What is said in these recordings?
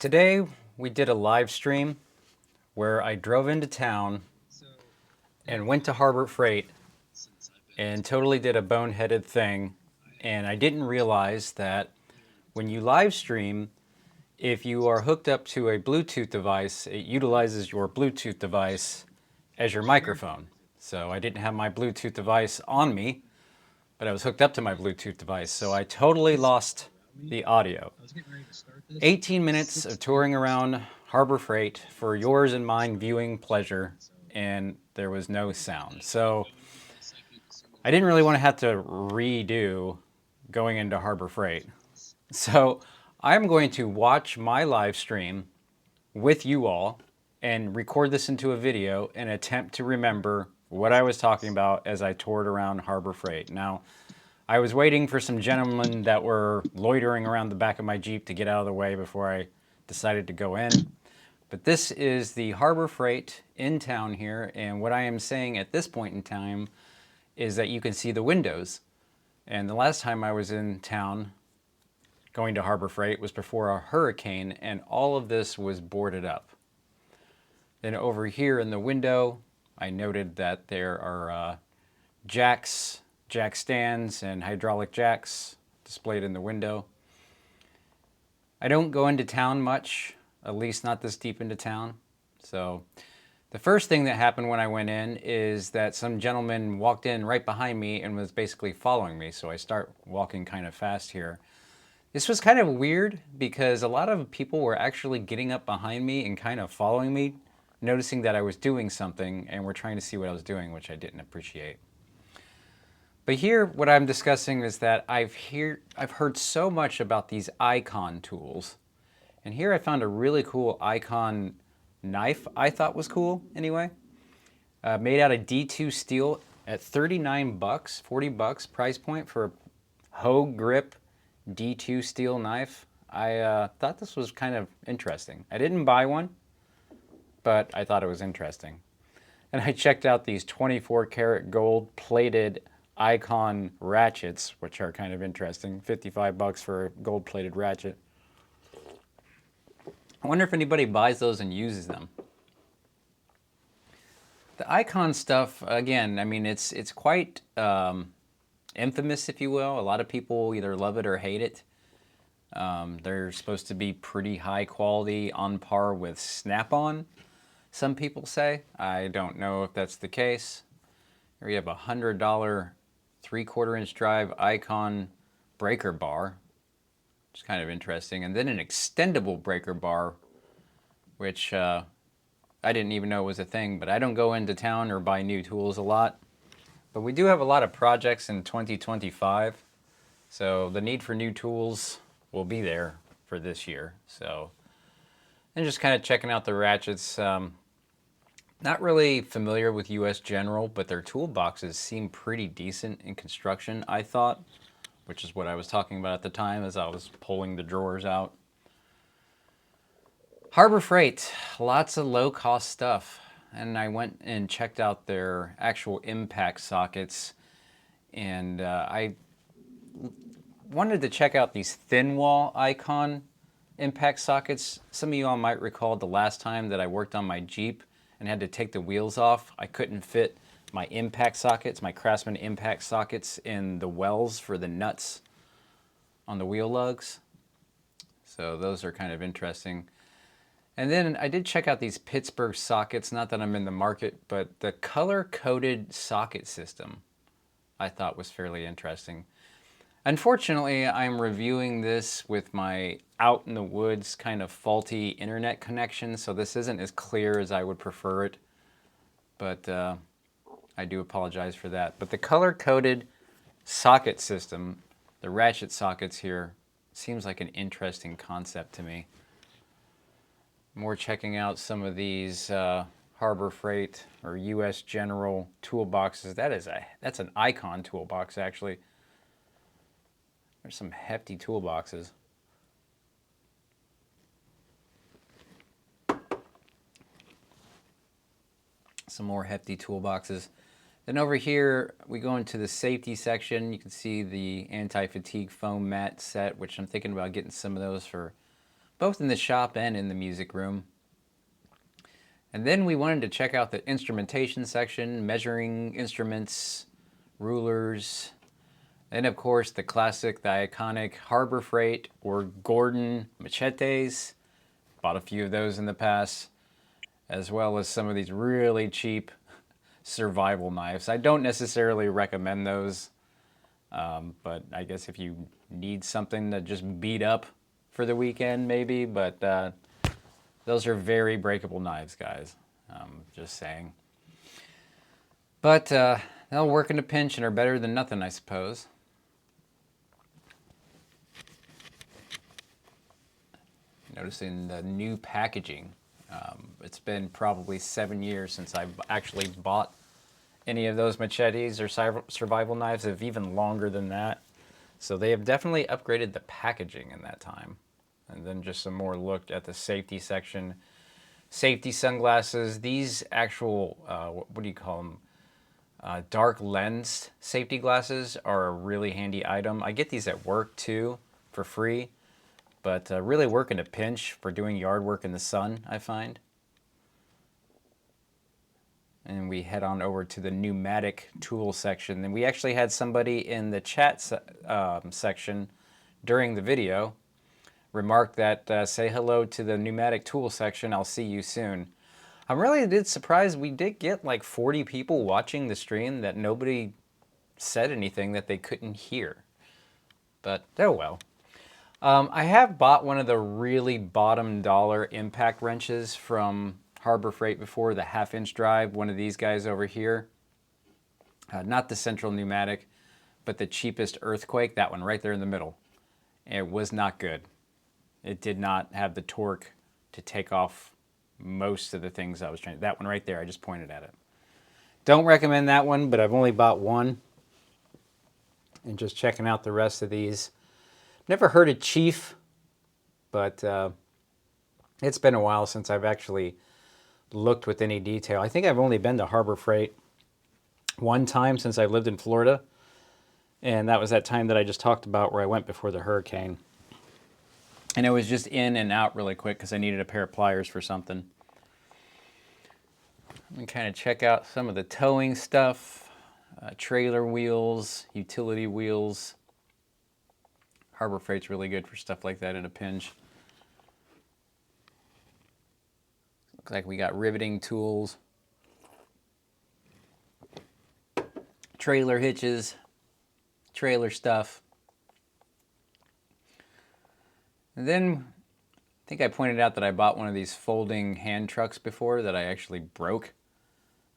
Today we did a live stream where I drove into town and went to Harbor Freight and totally did a boneheaded thing. And I didn't realize that when you live stream, if you are hooked up to a Bluetooth device, it utilizes your Bluetooth device as your microphone. So I didn't have my Bluetooth device on me, but I was hooked up to my Bluetooth device. So I totally lost the audio. 18 minutes of touring around Harbor Freight for yours and mine viewing pleasure, and there was no sound. So I didn't really want to have to redo going into Harbor Freight. So I'm going to watch my live stream with you all and record this into a video and attempt to remember what I was talking about as I toured around Harbor Freight. Now, I was waiting for some gentlemen that were loitering around the back of my Jeep to get out of the way before I decided to go in. But this is the Harbor Freight in town here, and what I am saying at this point in time is that you can see the windows. And the last time I was in town going to Harbor Freight was before a hurricane, and all of this was boarded up. Then over here in the window, I noted that there are jack stands, and hydraulic jacks displayed in the window. I don't go into town much, at least not this deep into town. So the first thing that happened when I went in is that some gentleman walked in right behind me and was basically following me. So I start walking kind of fast here. This was kind of weird because a lot of people were actually getting up behind me and kind of following me, noticing that I was doing something and were trying to see what I was doing, which I didn't appreciate. But here, what I'm discussing is that I've heard so much about these icon tools. And here I found a really cool icon knife I thought was cool anyway. Made out of D2 steel at 39 bucks, 40 bucks price point for a Hogue grip D2 steel knife. I thought this was kind of interesting. I didn't buy one, but I thought it was interesting. And I checked out these 24 karat gold plated icon ratchets, which are kind of interesting. 55 bucks for a gold plated ratchet. I wonder if anybody buys those and uses them. The icon stuff, again, I mean, it's quite infamous, if you will. A lot of people either love it or hate it. They're supposed to be pretty high quality, on par with Snap-on, some people say. I don't know if that's the case. Here we have a $100 3/4 inch drive icon breaker bar, which is kind of interesting. And then an extendable breaker bar, which I didn't even know was a thing, but I don't go into town or buy new tools a lot. But we do have a lot of projects in 2025, so the need for new tools will be there for this year. So, and just kind of checking out the ratchets. Not really familiar with US General, but their toolboxes seem pretty decent in construction, I thought, which is what I was talking about at the time as I was pulling the drawers out. Harbor Freight, lots of low-cost stuff. And I went and checked out their actual impact sockets, and I wanted to check out these thin wall icon impact sockets. Some of you all might recall the last time that I worked on my Jeep and had to take the wheels off. I couldn't fit my impact sockets, my Craftsman impact sockets, in the wells for the nuts on the wheel lugs. So those are kind of interesting. And then I did check out these Pittsburgh sockets, not that I'm in the market, but the color-coded socket system I thought was fairly interesting. Unfortunately, I'm reviewing this with my out in the woods kind of faulty internet connection, so this isn't as clear as I would prefer it, but I do apologize for that. But the color-coded socket system, the ratchet sockets here, seems like an interesting concept to me. More checking out some of these Harbor Freight or US General toolboxes. That's an icon toolbox, actually. There's some hefty toolboxes. Some more hefty toolboxes. Then over here, we go into the safety section. You can see the anti-fatigue foam mat set, which I'm thinking about getting some of those for both in the shop and in the music room. And then we wanted to check out the instrumentation section, measuring instruments, rulers, and of course the classic, the iconic Harbor Freight or Gordon machetes. Bought a few of those in the past, as well as some of these really cheap survival knives. I don't necessarily recommend those, but I guess if you need something to just beat up for the weekend, maybe, but those are very breakable knives, guys. Just saying. But they'll work in a pinch and are better than nothing, I suppose. Noticing the new packaging. It's been probably 7 years since I've actually bought any of those machetes or survival knives, if even longer than that. So they have definitely upgraded the packaging in that time. And then just some more look at the safety section. Safety sunglasses. These actual, what do you call them? Dark lensed safety glasses are a really handy item. I get these at work too for free, but really work in a pinch for doing yard work in the sun, I find. And we head on over to the pneumatic tool section. And we actually had somebody in the chat section during the video remark that say hello to the pneumatic tool section, I'll see you soon. I'm really surprised we did get like 40 people watching the stream that nobody said anything that they couldn't hear. But oh well. I have bought one of the really bottom dollar impact wrenches from Harbor Freight before, the 1/2-inch drive, one of these guys over here. Not the Central Pneumatic, but the cheapest Earthquake, that one right there in the middle. It was not good. It did not have the torque to take off most of the things I was trying. That one right there, I just pointed at it. Don't recommend that one, but I've only bought one. And just checking out the rest of these. Never heard of Chief, but it's been a while since I've actually looked with any detail. I think I've only been to Harbor Freight one time since I've lived in Florida. And that was that time that I just talked about where I went before the hurricane. And it was just in and out really quick because I needed a pair of pliers for something. Let me kind of check out some of the towing stuff. Trailer wheels, utility wheels. Harbor Freight's really good for stuff like that in a pinch. Looks like we got riveting tools. Trailer hitches. Trailer stuff. And then I think I pointed out that I bought one of these folding hand trucks before that I actually broke.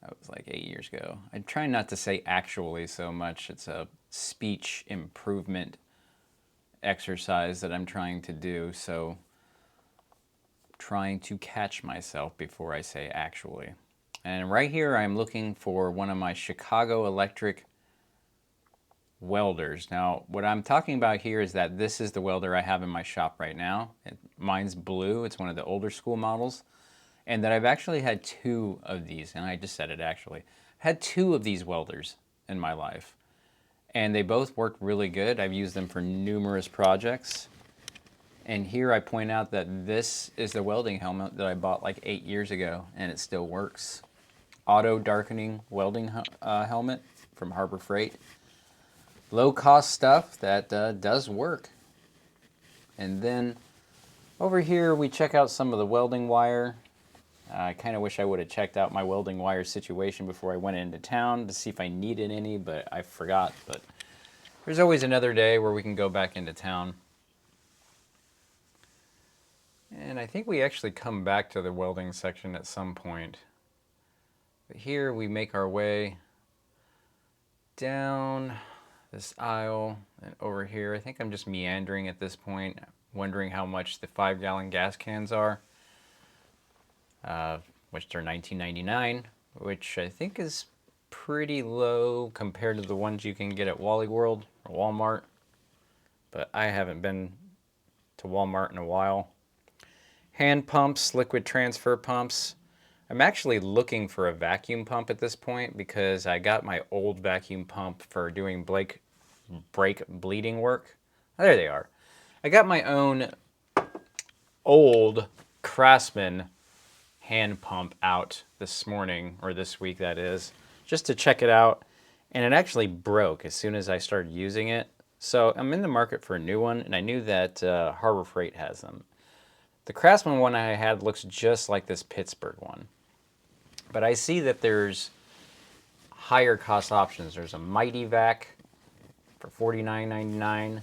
That was like 8 years ago. I try not to say actually so much. It's a speech improvement exercise that I'm trying to do. So trying to catch myself before I say actually. And right here I'm looking for one of my Chicago Electric welders. Now, what I'm talking about here is that this is the welder I have in my shop right now. Mine's blue. It's one of the older school models. And that I've actually had 2 of these, and I just said it actually. Had 2 of these welders in my life. And they both worked really good. I've used them for numerous projects. And here I point out that this is the welding helmet that I bought like 8 years ago, and it still works. Auto darkening welding helmet from Harbor Freight. Low cost stuff that does work. And then over here we check out some of the welding wire. I kind of wish I would have checked out my welding wire situation before I went into town to see if I needed any, but I forgot. But there's always another day where we can go back into town. And I think we actually come back to the welding section at some point. But here we make our way down this aisle and over here. I think I'm just meandering at this point, wondering how much the 5-gallon gas cans are. Which are $19.99, which I think is pretty low compared to the ones you can get at Wally World or Walmart. But I haven't been to Walmart in a while. Hand pumps, liquid transfer pumps. I'm actually looking for a vacuum pump at this point because I got my old vacuum pump for doing brake bleeding work. There they are. I got my own old Craftsman hand pump out this morning, or this week that is, just to check it out. And it actually broke as soon as I started using it. So I'm in the market for a new one, and I knew that Harbor Freight has them. The Craftsman one I had looks just like this Pittsburgh one. But I see that there's higher cost options. There's a Mighty Vac for $49.99.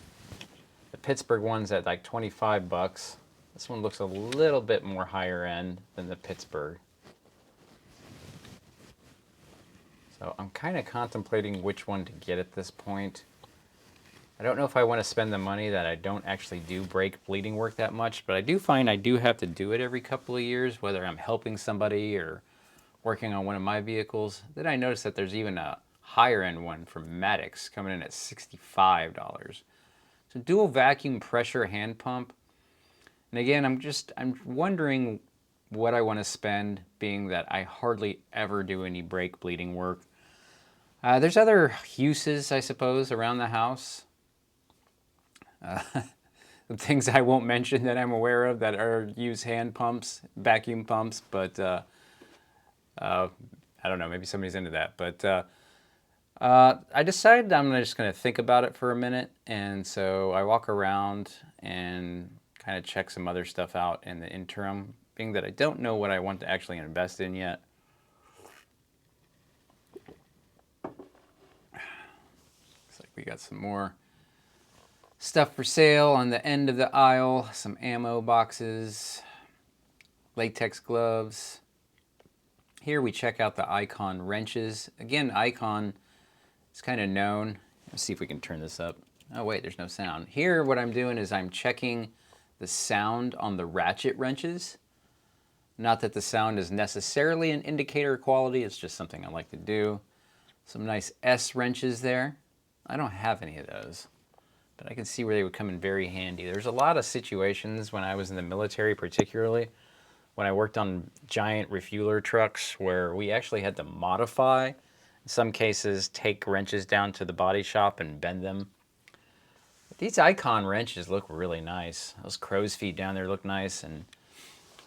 The Pittsburgh one's at like 25 bucks. This one looks a little bit more higher end than the Pittsburgh. So I'm kind of contemplating which one to get at this point. I don't know if I want to spend the money that I don't actually do brake bleeding work that much, but I do find I do have to do it every couple of years, whether I'm helping somebody or working on one of my vehicles. Then I noticed that there's even a higher end one from Maddox coming in at $65. So dual vacuum pressure hand pump. And again, I'm wondering what I want to spend, being that I hardly ever do any brake bleeding work. There's other uses, I suppose, around the house. Things I won't mention that I'm aware of that are use hand pumps, vacuum pumps, but I don't know, maybe somebody's into that. But I decided I'm just going to think about it for a minute, and so I walk around and kind of check some other stuff out in the interim, being that I don't know what I want to actually invest in yet. Looks like we got some more stuff for sale on the end of the aisle, some ammo boxes, latex gloves. Here we check out the Icon wrenches. Again, Icon is kind of known. Let's see if we can turn this up. Oh wait, there's no sound. Here what I'm doing is I'm checking the sound on the ratchet wrenches. Not that the sound is necessarily an indicator of quality, it's just something I like to do. Some nice S wrenches there. I don't have any of those, but I can see where they would come in very handy. There's a lot of situations when I was in the military, particularly when I worked on giant refueler trucks, where we actually had to modify, in some cases, take wrenches down to the body shop and bend them. But these Icon wrenches look really nice. Those crow's feet down there look nice, and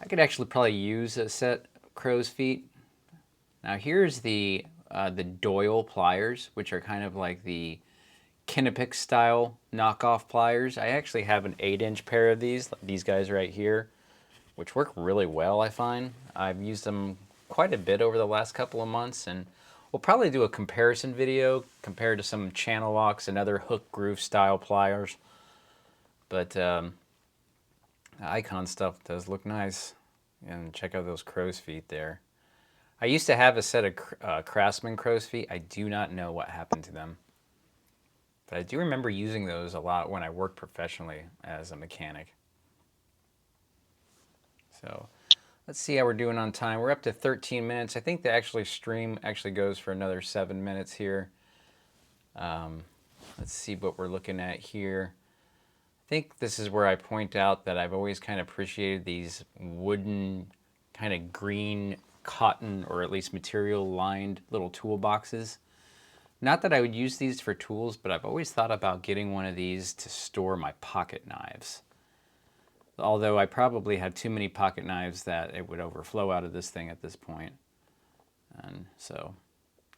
I could actually probably use a set of crow's feet. Now here's the Doyle pliers, which are kind of like the Kinepix style knockoff pliers. I actually have an 8-inch pair of these guys right here, which work really well, I find. I've used them quite a bit over the last couple of months, and we'll probably do a comparison video compared to some channel locks and other hook groove style pliers. But Icon stuff does look nice. And check out those crow's feet there. I used to have a set of Craftsman crow's feet. I do not know what happened to them. But I do remember using those a lot when I worked professionally as a mechanic. So let's see how we're doing on time. We're up to 13 minutes. I think the stream actually goes for another 7 minutes here. Let's see what we're looking at here. I think this is where I point out that I've always kind of appreciated these wooden, kind of green cotton, or at least material lined little toolboxes. Not that I would use these for tools, but I've always thought about getting one of these to store my pocket knives. Although I probably have too many pocket knives that it would overflow out of this thing at this point. And so,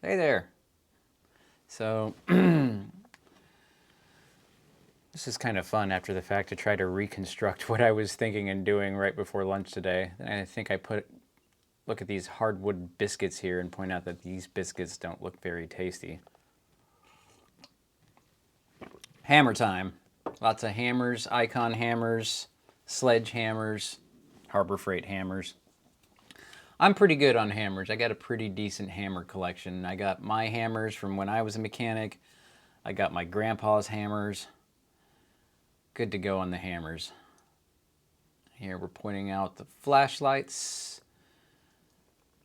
hey there. So, this is kind of fun after the fact to try to reconstruct what I was thinking and doing right before lunch today. And I think I look at these hardwood biscuits here and point out that these biscuits don't look very tasty. Hammer time. Lots of hammers, Icon hammers, sledgehammers, Harbor Freight hammers. I'm pretty good on hammers. I got a pretty decent hammer collection. I got my hammers from when I was a mechanic. I got my grandpa's hammers. Good to go on the hammers. Here we're pointing out the flashlights.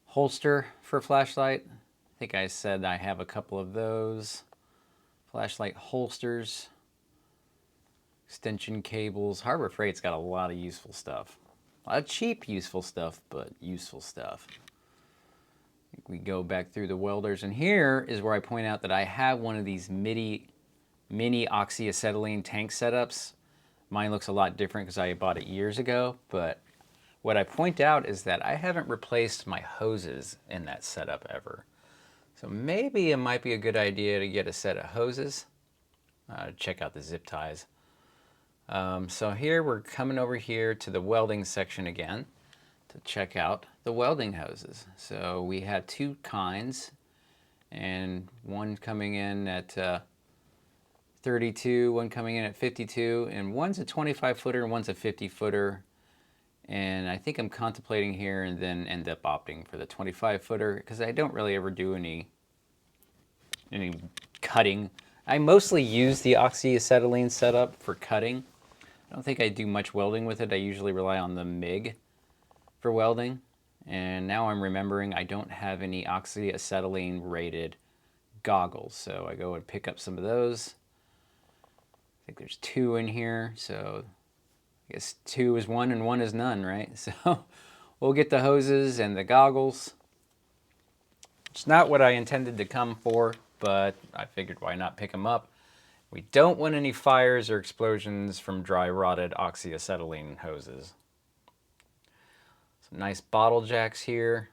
Holster for flashlight. I think I said I have a couple of those. Flashlight holsters. Extension cables. Harbor Freight's got a lot of useful stuff. A lot of cheap useful stuff, but useful stuff. I think we go back through the welders, and here is where I point out that I have one of these mini oxyacetylene tank setups. Mine looks a lot different because I bought it years ago, but what I point out is that I haven't replaced my hoses in that setup ever. So maybe it might be a good idea to get a set of hoses. Check out the zip ties. So here we're coming over here to the welding section again to check out the welding hoses. So we have two kinds, and one coming in at 32, one coming in at 52, and one's a 25 footer and one's a 50 footer. And I think I'm contemplating here and then end up opting for the 25 footer because I don't really ever do any cutting. I mostly use the oxyacetylene setup for cutting. I don't think I do much welding with it. I usually rely on the MIG for welding. And now I'm remembering I don't have any oxyacetylene rated goggles. So I go and pick up some of those. I think there's 2 in here. So I guess 2 is 1 and 1 is none, right? So we'll get the hoses and the goggles. It's not what I intended to come for, but I figured why not pick them up. We don't want any fires or explosions from dry rotted oxyacetylene hoses. Some nice bottle jacks here.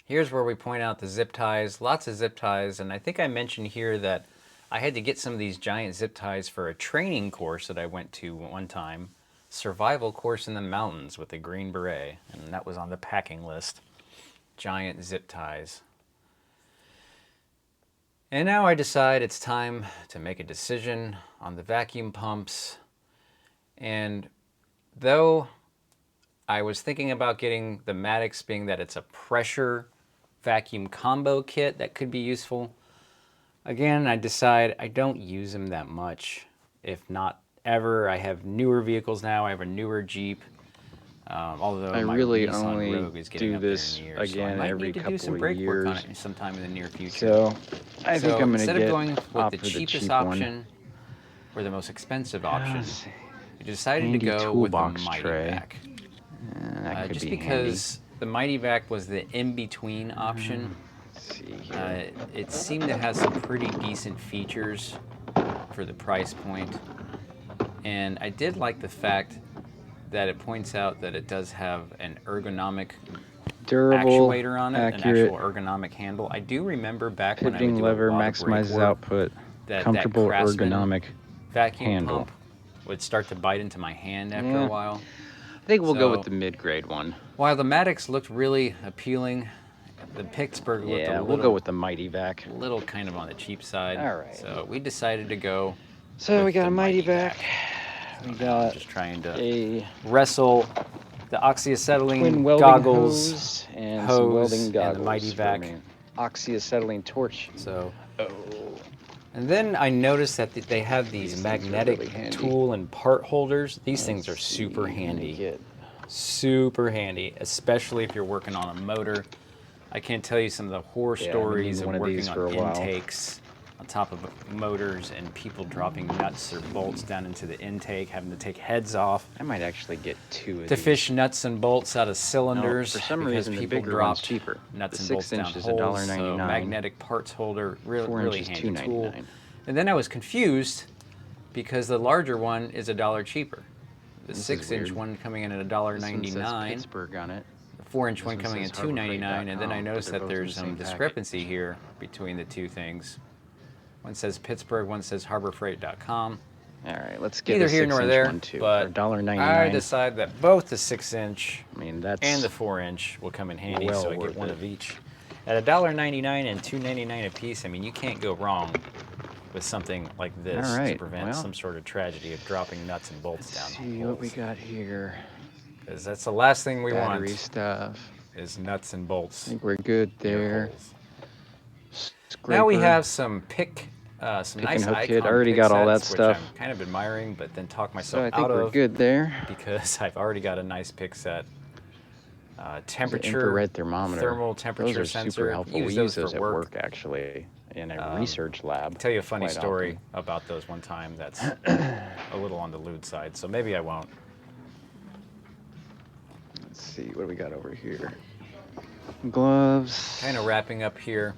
Here's where we point out the zip ties, lots of zip ties, and I think I mentioned here that I had to get some of these giant zip ties for a training course that I went to one time, survival course in the mountains with a Green Beret, and that was on the packing list. Giant zip ties. And now I decide it's time to make a decision on the vacuum pumps. And though I was thinking about getting the Maddox, being that it's a pressure vacuum combo kit that could be useful, again, I decide I don't use them that much, if not ever. I have newer vehicles now. I have a newer Jeep. Although I my really Nissan only Rogue is getting do up there in this years, so I again might every need to do couple some of brake work on years. it sometime in the near future. So I think I'm instead gonna of going with opt the for the cheapest cheap option or the most expensive option, Yes. we decided to Handy go with the toolbox Mighty tray. Vac. That could Just be because the Mighty Vac was the in-between option. Let's see here. It seemed to have some pretty decent features for the price point. And I did like the fact that it points out that it does have an ergonomic Durable, actuator on it, accurate, an actual ergonomic handle. I do remember back when I would pivoting do lever a lot of brake maximizes work output, that comfortable Craftsman ergonomic vacuum handle. pump would start to bite into my hand after Yeah. a while. I think we'll go with So- the mid-grade one. While the Maddox looked really appealing, the Pittsburgh looked Yeah, a we'll go with the Mighty Vac. little kind of on the cheap side. All right. So we decided to go So with we got the a Mighty Vac. So We now I'm got just trying to a wrestle the twin oxyacetylene welding goggles. hose and hose some welding and the goggles Mighty for Vac. me. Oxyacetylene torch. So, Oh, and then I noticed that they have these These things are magnetic really handy. tool and part holders. These things are let's super see, handy. make it- Super handy, especially if you're working on a motor. I can't tell you some of the horror Yeah, I've been stories needing of one of working these for on a while. intakes on top of motors and people dropping nuts or bolts down into the intake, having to take heads off I might actually get 2 of to these. fish nuts and bolts out of cylinders. for some because reason, the people bigger one's dropped cheaper. nuts The and 6 bolts down inch is holes. So $1.99. magnetic parts holder, 4 really inches, handy tool. $2.99. And then I was confused because the larger one is $1 cheaper. The This is 6-inch weird. one coming in at This one $1.99. says Pittsburgh on it. The 4-inch This one one coming in says HarborFreight.com, $2.99, and then I but noticed they're that both in there's the some same package. discrepancy here between the two things. One says Pittsburgh, one says HarborFreight.com. All right, let's get Neither a here nor 6-inch there, one too. but For $1.99. I decided that both the 6-inch I mean, that's and the 4-inch will come in handy, well so I worth get one it. of each. At $1.99 and $2.99 a piece, I mean, you can't go wrong with something like this All to right, prevent well, some sort of tragedy of dropping nuts and bolts Let's down see what we holes. got here. Because that's the last thing we Battery want stuff. is nuts and bolts. I think we're good near there. holes. Now we Scraper. have some some Pick nice and hook Icon kit. I already pick got all that sets, stuff. which I'm kind of admiring, but then talk So myself I think out we're of good there. because I've already got a nice pick set. The Temperature, infrared thermometer. thermal temperature Those are sensor. super helpful. We use those for at work actually in a research lab. I'll tell you a funny quite story often. about those one time that's a little on the lewd side, so maybe I won't. Let's see what do we got over here. Gloves. Kind of wrapping up here.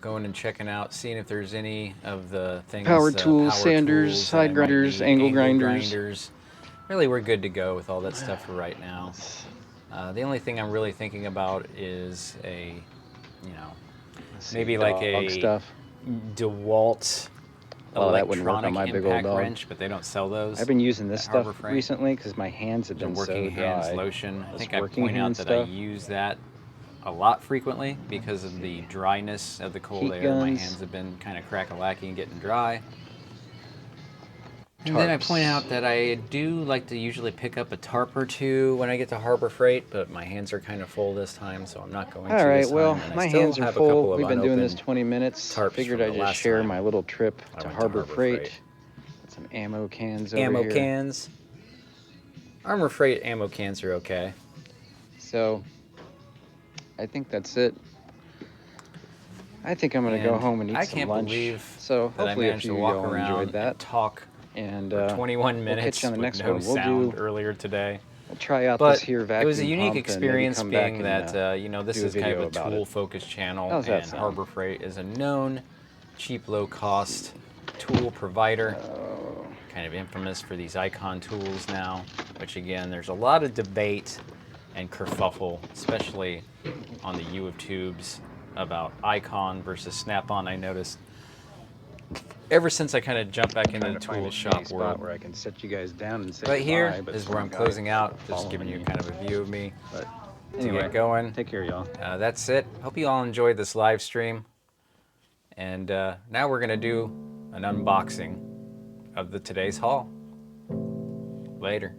going and checking out, seeing if there's any of the things, Power power tools, sanders, tools that side I might grinders, need, angle grinders. grinders. Really, we're good to go with all that stuff for right now. The only thing I'm really thinking about is a, you know, maybe like a stuff. DeWalt Well, that wouldn't work on electronic my big old impact dog. wrench, but they don't sell those. I've been using this at Harbor stuff Freight. recently because my hands have The been working so hands dry. lotion. I This think I working point out hand that stuff. I use that a lot frequently because of the dryness of the cold Heat air. My guns. hands have been kind of crack-a-lacky and getting dry. And then I point out that I do like to usually pick up a tarp or two when I get to Harbor Freight, but my hands are kind of full this time, so I'm not going to All right, this well, time. And I my still hands are have a couple full. of We've been doing this unopened 20 minutes. tarps Figured from I'd the just last share time my little trip I to went Harbor Freight. Freight. Got some ammo cans over Ammo here. cans. Harbor Freight ammo cans are okay. So, I think that's it. I think I'm gonna go And home and eat I some can't lunch. believe So that I hopefully a managed few to of walk y'all around enjoyed that. and talk And for 21 we'll minutes catch you on the with next no one. We'll sound do. earlier today. We'll try out But this here vacuum it was a unique pump and maybe experience come back being and, that, you know, this do a is kind of video a about it. tool-focused channel, How's that and sound? Harbor Freight is a known, cheap, low-cost tool provider. Oh, Kind of infamous for these Icon tools now, which again, there's a lot of debate and kerfuffle, especially on the U of Tubes, about Icon versus Snap-on. I noticed ever since I kind of jumped back into the tool shop world. where I can set you guys down and say Right here goodbye, but is where I'm some guy closing out, just following giving you me. kind of a view of me But to anyway, get going. take care, y'all. That's it. Hope you all enjoyed this live stream. And now we're going to do an unboxing of today's haul. Later.